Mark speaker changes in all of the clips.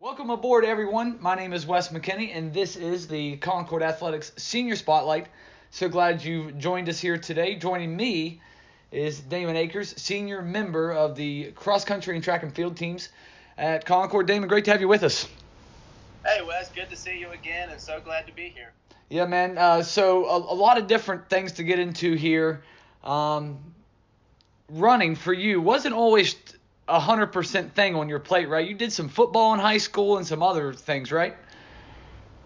Speaker 1: Welcome aboard, everyone. My name is Wes McKinney, and this is the Concord Athletics Senior Spotlight. So glad you've joined us here today. Joining me is Damon Akers, senior member of the cross-country and track and field teams at Concord. Damon, great to have you with us.
Speaker 2: Hey, Wes, good to see you again, and so glad to be here.
Speaker 1: Yeah, man. So a lot of different things to get into here. Running for you wasn't always 100% thing on your plate, right? You did some football in high school and some other things, right?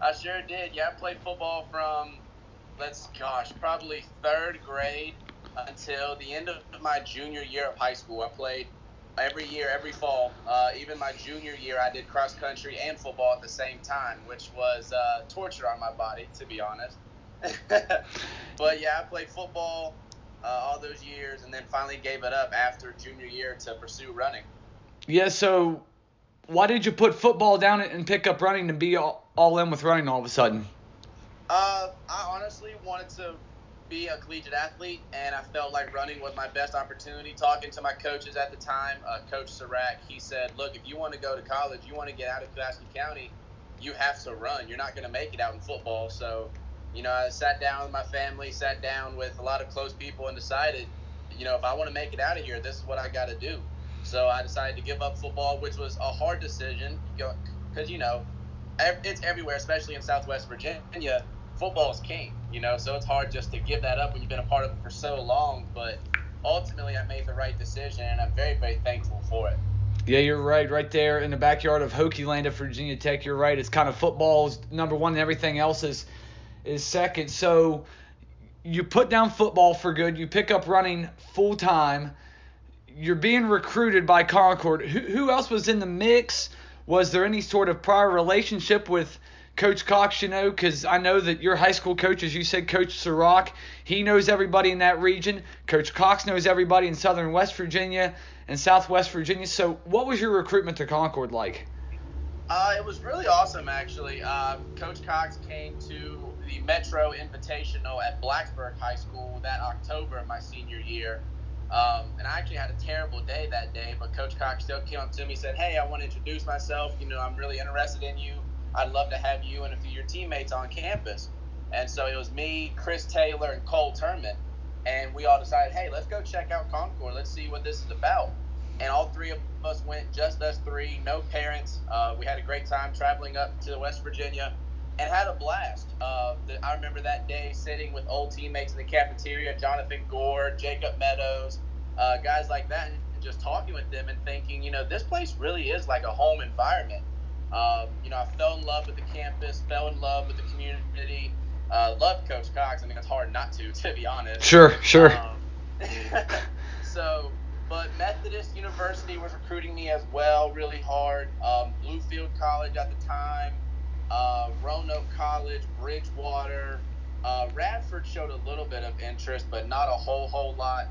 Speaker 2: I sure did. Yeah, I played football from, probably third grade until the end of my junior year of high school. I played every year, every fall. Even my junior year, I did cross country and football at the same time, which was torture on my body, to be honest. But yeah, I played football all those years, and then finally gave it up after junior year to pursue running.
Speaker 1: Yeah, so why did you put football down and pick up running and be all in with running all of a sudden?
Speaker 2: I honestly wanted to be a collegiate athlete, and I felt like running was my best opportunity. Talking to my coaches at the time, Coach Sirac, he said, look, if you want to go to college, you want to get out of Pulaski County, you have to run. You're not going to make it out in football. So, I sat down with my family, sat down with a lot of close people, and decided, if I want to make it out of here, this is what I got to do. So I decided to give up football, which was a hard decision because, it's everywhere, especially in Southwest Virginia. Football is king, so it's hard just to give that up when you've been a part of it for so long. But ultimately, I made the right decision, and I'm very, very thankful for it.
Speaker 1: Yeah, you're right there in the backyard of Hokie Land at Virginia Tech. You're right. It's kind of football's number one, and everything else is second. So you put down football for good. You pick up running full time. You're being recruited by Concord. Who else was in the mix? Was there any sort of prior relationship with Coach Cox? Because I know that your high school coach, as you said, Coach Sirac, he knows everybody in that region. Coach Cox knows everybody in southern West Virginia and southwest Virginia. So what was your recruitment to Concord like?
Speaker 2: It was really awesome, actually. Coach Cox came to the Metro Invitational at Blacksburg High School that October of my senior year. And I actually had a terrible day that day, but Coach Cox still came up to me and said, hey, I want to introduce myself. I'm really interested in you. I'd love to have you and a few of your teammates on campus. And so it was me, Chris Taylor, and Cole Turman. And we all decided, hey, let's go check out Concord. Let's see what this is about. And all three of us went, just us three, no parents. We had a great time traveling up to West Virginia and had a blast. I remember that day sitting with old teammates in the cafeteria, Jonathan Gore, Jacob Meadows, guys like that, and just talking with them and thinking, this place really is like a home environment. I fell in love with the campus, fell in love with the community, loved Coach Cox. I mean, it's hard not to be honest.
Speaker 1: Sure.
Speaker 2: But Methodist University was recruiting me as well, really hard. Bluefield College at the time, Roanoke College, Bridgewater. Radford showed a little bit of interest, but not a whole lot.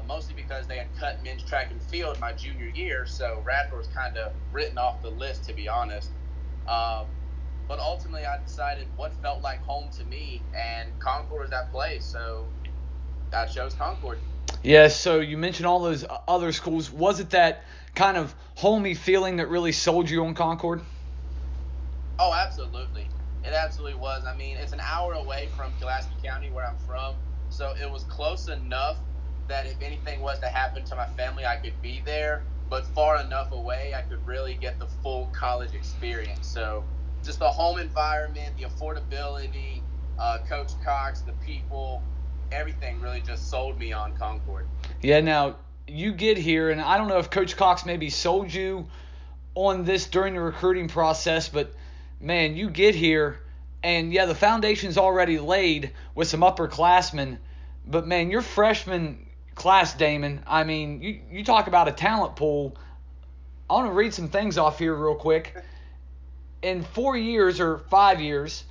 Speaker 2: Mostly because they had cut men's track and field my junior year, so Radford was kind of written off the list, to be honest. But ultimately, I decided what felt like home to me, and Concord was that place, so I chose Concord.
Speaker 1: Yeah, so you mentioned all those other schools. Was it that kind of homey feeling that really sold you on Concord?
Speaker 2: Oh, absolutely. It absolutely was. I mean, it's an hour away from Pulaski County, where I'm from, so it was close enough that if anything was to happen to my family, I could be there, but far enough away I could really get the full college experience. So just the home environment, the affordability, Coach Cox, the people, everything really just sold me on Concord.
Speaker 1: Yeah, now you get here, and I don't know if Coach Cox maybe sold you on this during the recruiting process, but man, you get here, and yeah, the foundation's already laid with some upperclassmen, but man, your freshman class, Damon, I mean, you talk about a talent pool. I want to read some things off here real quick. In 4 years or 5 years,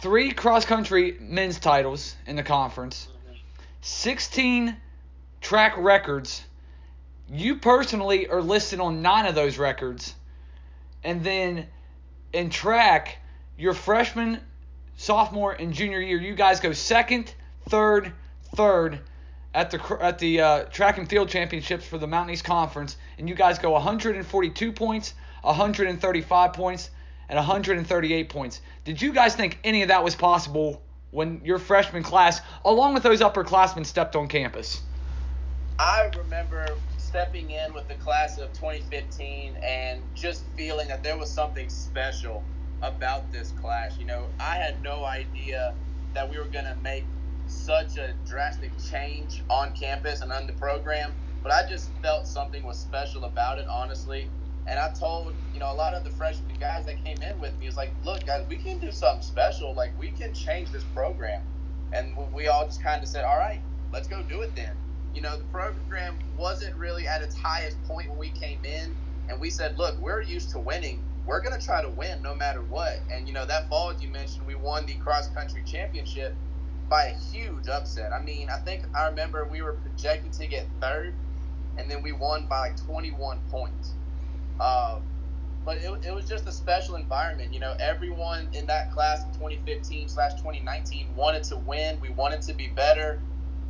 Speaker 1: 3 cross-country men's titles in the conference, 16 track records. You personally are listed on 9 of those records. And then in track, your freshman, sophomore, and junior year, you guys go second, third at the track and field championships for the Mountain East Conference, and you guys go 142 points, 135 points, and 138 points. Did you guys think any of that was possible when your freshman class, along with those upperclassmen, stepped on campus?
Speaker 2: I remember stepping in with the class of 2015 and just feeling that there was something special about this class. I had no idea that we were going to make such a drastic change on campus and on the program, but I just felt something was special about it, honestly. And I told, a lot of the freshman guys that came in with me, was like, look, guys, we can do something special. Like, we can change this program. And we all just kind of said, all right, let's go do it then. The program wasn't really at its highest point when we came in. And we said, look, we're used to winning. We're going to try to win no matter what. And, that fall, as you mentioned, we won the cross-country championship by a huge upset. I remember we were projected to get third, and then we won by like 21 points. But it was just a special environment. Everyone in that class of 2015/2019 wanted to win. We wanted to be better,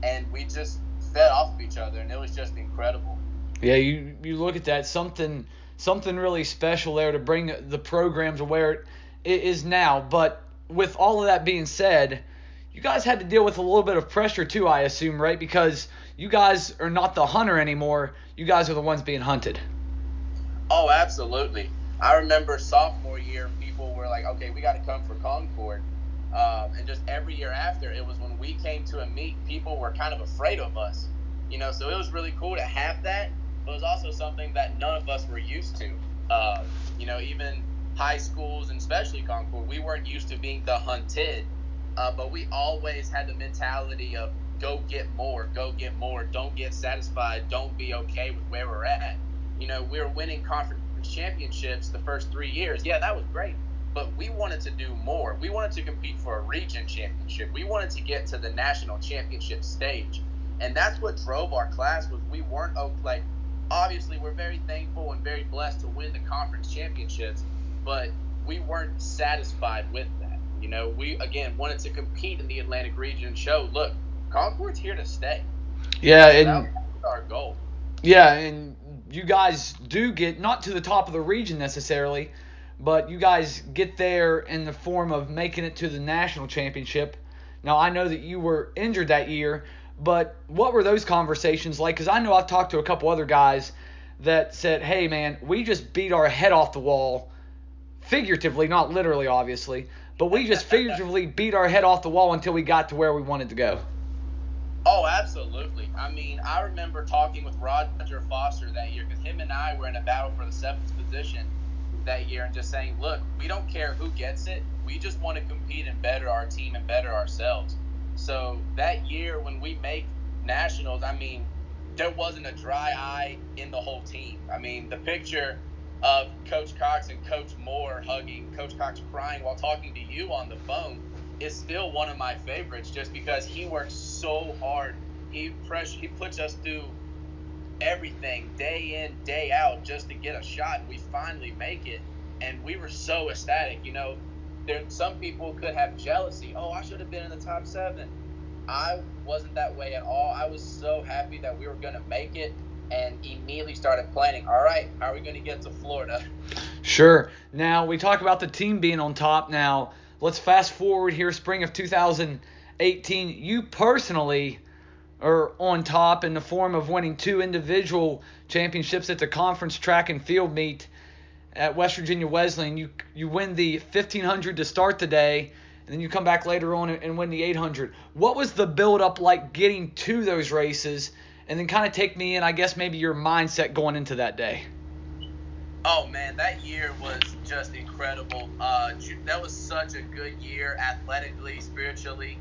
Speaker 2: and we just fed off of each other, and it was just incredible.
Speaker 1: Yeah, you look at that, something really special there to bring the program to where it is now. But with all of that being said, you guys had to deal with a little bit of pressure too, I assume, right? Because you guys are not the hunter anymore. You guys are the ones being hunted.
Speaker 2: Oh, absolutely. I remember sophomore year, people were like, okay, we got to come for Concord. And just every year after, it was when we came to a meet, people were kind of afraid of us. So it was really cool to have that, but it was also something that none of us were used to. Even high schools, and especially Concord, we weren't used to being the hunted, but we always had the mentality of go get more, don't get satisfied, don't be okay with where we're at. We were winning conference championships the first 3 years. Yeah, that was great. But we wanted to do more. We wanted to compete for a region championship. We wanted to get to the national championship stage. And that's what drove our class. Was we weren't obviously we're very thankful and very blessed to win the conference championships, but we weren't satisfied with that. We again wanted to compete in the Atlantic region and show, look, Concord's here to stay.
Speaker 1: Yeah,
Speaker 2: and that was our goal.
Speaker 1: Yeah, and you guys do get not to the top of the region necessarily, but you guys get there in the form of making it to the national championship. Now, I know that you were injured that year, but what were those conversations like? Because I know I've talked to a couple other guys that said, hey, man, we just beat our head off the wall, figuratively, not literally, obviously, but we just figuratively beat our head off the wall until we got to where we wanted to go.
Speaker 2: Oh, absolutely. I remember talking with Roger Foster that year, because him and I were in a battle for the 7th position that year, and just saying, look, we don't care who gets it. We just want to compete and better our team and better ourselves. So that year when we make nationals, there wasn't a dry eye in the whole team. The picture of Coach Cox and Coach Moore hugging, Coach Cox crying while talking to you on the phone, is still one of my favorites, just because he works so hard. He puts us through everything day in, day out just to get a shot. We finally make it, and we were so ecstatic. Some people could have jealousy. Oh, I should have been in the top 7. I wasn't that way at all. I was so happy that we were going to make it, and immediately started planning, all right, how are we going to get to Florida?
Speaker 1: Sure. Now, we talk about the team being on top. Now, let's fast forward here, spring of 2018. You personally are on top in the form of winning 2 individual championships at the conference track and field meet at West Virginia Wesleyan. You win the 1500 to start the day, and then you come back later on and win the 800. What was the build-up like getting to those races? And then kind of take me in, I guess, maybe your mindset going into that day.
Speaker 2: Oh, man, that year was just incredible. That was such a good year athletically, spiritually.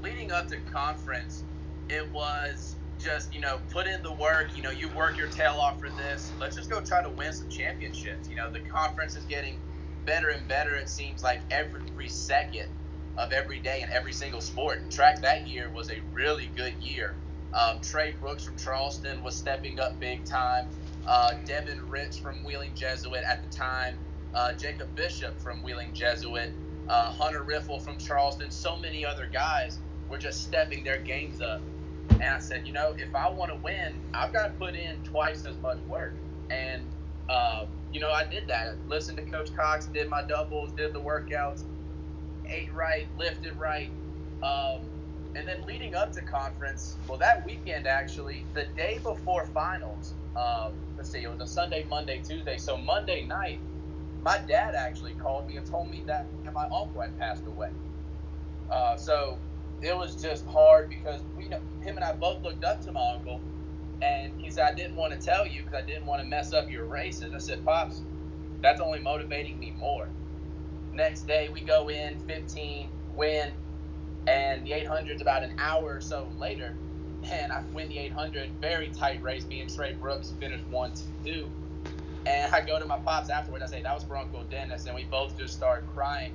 Speaker 2: Leading up to conference, it was just, put in the work. You work your tail off for this. Let's just go try to win some championships. The conference is getting better and better, it seems like, every second of every day in every single sport. And track that year was a really good year. Trey Brooks from Charleston was stepping up big time. Devin Rich from Wheeling Jesuit at the time. Jacob Bishop from Wheeling Jesuit. Hunter Riffle from Charleston. So many other guys were just stepping their games up. And I said, if I want to win, I've got to put in twice as much work. And I did that. Listened to Coach Cox, did my doubles, did the workouts, ate right, lifted right. And then leading up to conference, well, that weekend actually, the day before finals, let's see, it was a Sunday, Monday, Tuesday. So Monday night, my dad actually called me and told me that my uncle had passed away. So it was just hard because him and I both looked up to my uncle, and he said, I didn't want to tell you because I didn't want to mess up your races. I said, Pops, that's only motivating me more. Next day, we go in 15, win, and the 800's about an hour or so later, and I win the 800, very tight race. Me and Trey Brooks finished 1-2. And I go to my pops afterwards. I say, that was for Uncle Dennis. And we both just start crying,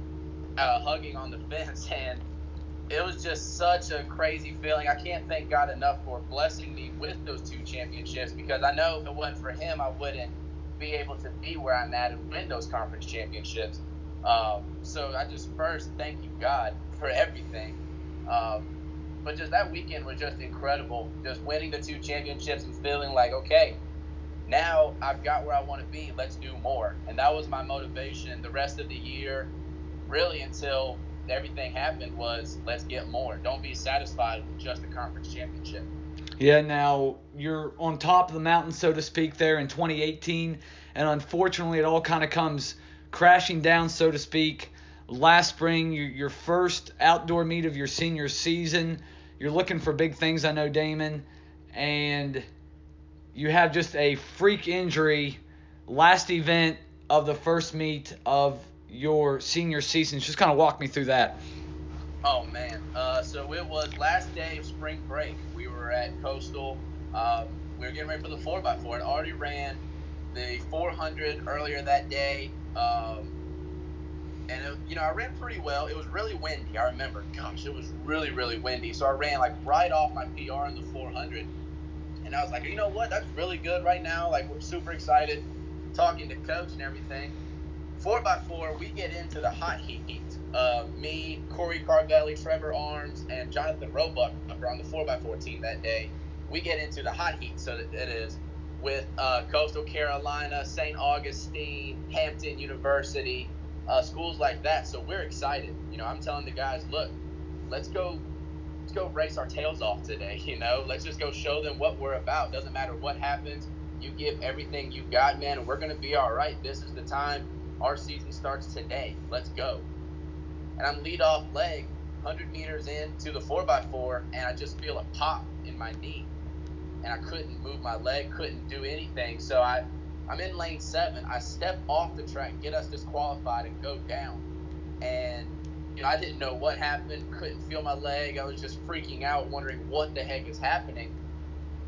Speaker 2: hugging on the fence. And it was just such a crazy feeling. I can't thank God enough for blessing me with those 2 championships, because I know if it wasn't for him, I wouldn't be able to be where I'm at and win those conference championships. So I just first thank you, God, for everything. But just that weekend was just incredible. Just winning the 2 championships and feeling like, okay, now I've got where I want to be. Let's do more. And that was my motivation the rest of the year, really until everything happened, was let's get more. Don't be satisfied with just a conference championship.
Speaker 1: Yeah, now you're on top of the mountain, so to speak, there in 2018. And unfortunately, it all kind of comes crashing down, so to speak. Last spring, your first outdoor meet of your senior season. You're looking for big things, I know, Damon. And you have just a freak injury last event of the first meet of your senior season. Just kind of walk me through that.
Speaker 2: Oh, man. So it was last day of spring break. We were at Coastal. We were getting ready for the 4x4. I already ran the 400 earlier that day. And I ran pretty well. It was really windy. I remember, gosh, it was really, really windy. So I ran like right off my PR in the 400. And I was like, you know what? That's really good right now. Like, we're super excited, talking to coach and everything. 4x4, we get into the hot heat. Me, Corey Carvelli, Trevor Arms, and Jonathan Roebuck were on the 4x4 team that day. We get into the hot heat, so that it is, with Coastal Carolina, St. Augustine, Hampton University, schools like that. So we're excited. I'm telling the guys, look, let's go race our tails off today. Let's just go show them what we're about. Doesn't matter what happens. You give everything you got, man, and we're going to be all right. This is the time. Our season starts today. Let's go. And I'm lead off leg, 100 meters into the 4x4, and I just feel a pop in my knee. And I couldn't move my leg, couldn't do anything. So I'm in lane 7. I step off the track, get us disqualified, and go down. And I didn't know what happened, couldn't feel my leg. I was just freaking out, wondering what the heck is happening.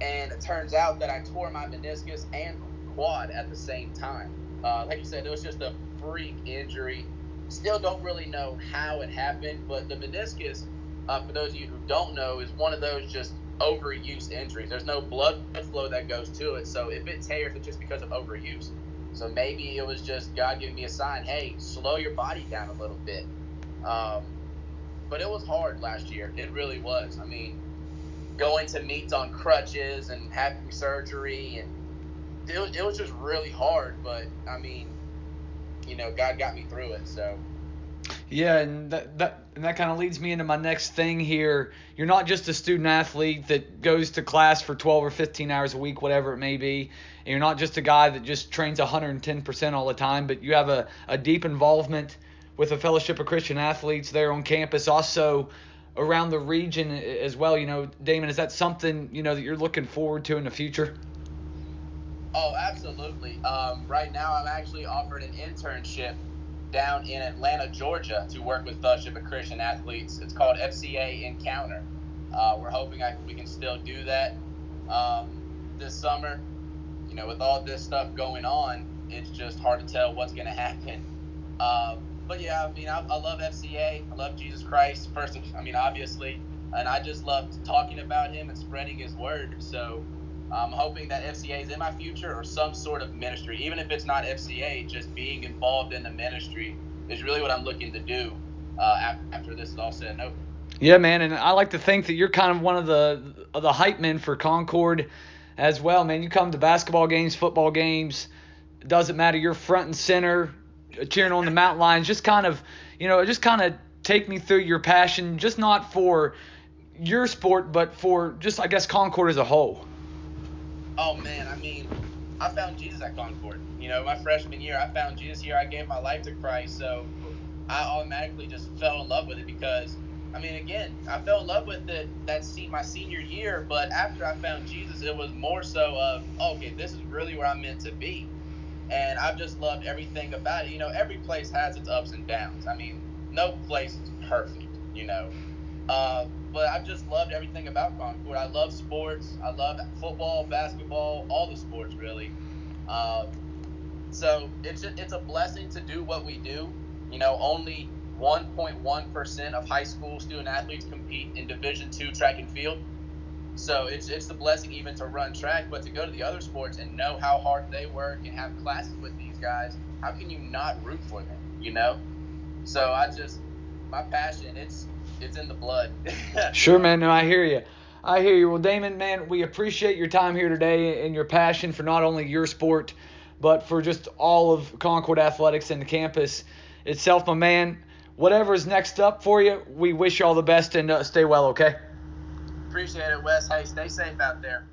Speaker 2: And it turns out that I tore my meniscus and quad at the same time. Like you said, it was just a freak injury. Still don't really know how it happened, but the meniscus, for those of you who don't know, is one of those just overuse injuries. There's no blood flow that goes to it, so if it tears, it's just because of overuse. So maybe it was just God giving me a sign, hey, slow your body down a little bit. But it was hard last year. It really was. I mean, going to meets on crutches and having surgery, and it was just really hard. But I mean, God got me through it. So.
Speaker 1: Yeah, and that kind of leads me into my next thing here. You're not just a student athlete that goes to class for 12 or 15 hours a week, whatever it may be. And you're not just a guy that just trains 110% all the time, but you have a deep involvement with a fellowship of Christian athletes there on campus, also around the region as well. Damon, is that something, that you're looking forward to in the future?
Speaker 2: Oh, absolutely. Right now I'm actually offered an internship down in Atlanta, Georgia, to work with Fellowship of Christian Athletes. It's called FCA Encounter. We're hoping we can still do that this summer. With all this stuff going on, it's just hard to tell what's going to happen. But yeah, I love FCA. I love Jesus Christ, obviously. And I just love talking about him and spreading his word. So I'm hoping that FCA is in my future, or some sort of ministry. Even if it's not FCA, just being involved in the ministry is really what I'm looking to do after this is all said and over.
Speaker 1: Yeah, man, and I like to think that you're kind of one of the hype men for Concord as well, man. You come to basketball games, football games, It doesn't matter. You're front and center, cheering on the mountain lions. Just kind of take me through your passion, just not for your sport, but for just, I guess, Concord as a whole.
Speaker 2: Oh, man, I mean, I found Jesus at Concord. My freshman year, I found Jesus here. I gave my life to Christ, so I automatically just fell in love with it because, again, I fell in love with it my senior year, but after I found Jesus, it was more so of, okay, this is really where I'm meant to be. And I've just loved everything about it. Every place has its ups and downs. No place is perfect, but I've just loved everything about Concord. I love sports. I love football, basketball, all the sports, really. So it's a blessing to do what we do. Only 1.1% of high school student athletes compete in Division II track and field. So it's the blessing even to run track, but to go to the other sports and know how hard they work and have classes with these guys, how can you not root for them, So my passion, it's in the blood.
Speaker 1: Sure, man. No, I hear you. Well, Damon, man, we appreciate your time here today and your passion for not only your sport, but for just all of Concord Athletics and the campus itself, my man. Whatever is next up for you, we wish you all the best and stay well, okay?
Speaker 2: Appreciate it, Wes. Hey, stay safe out there.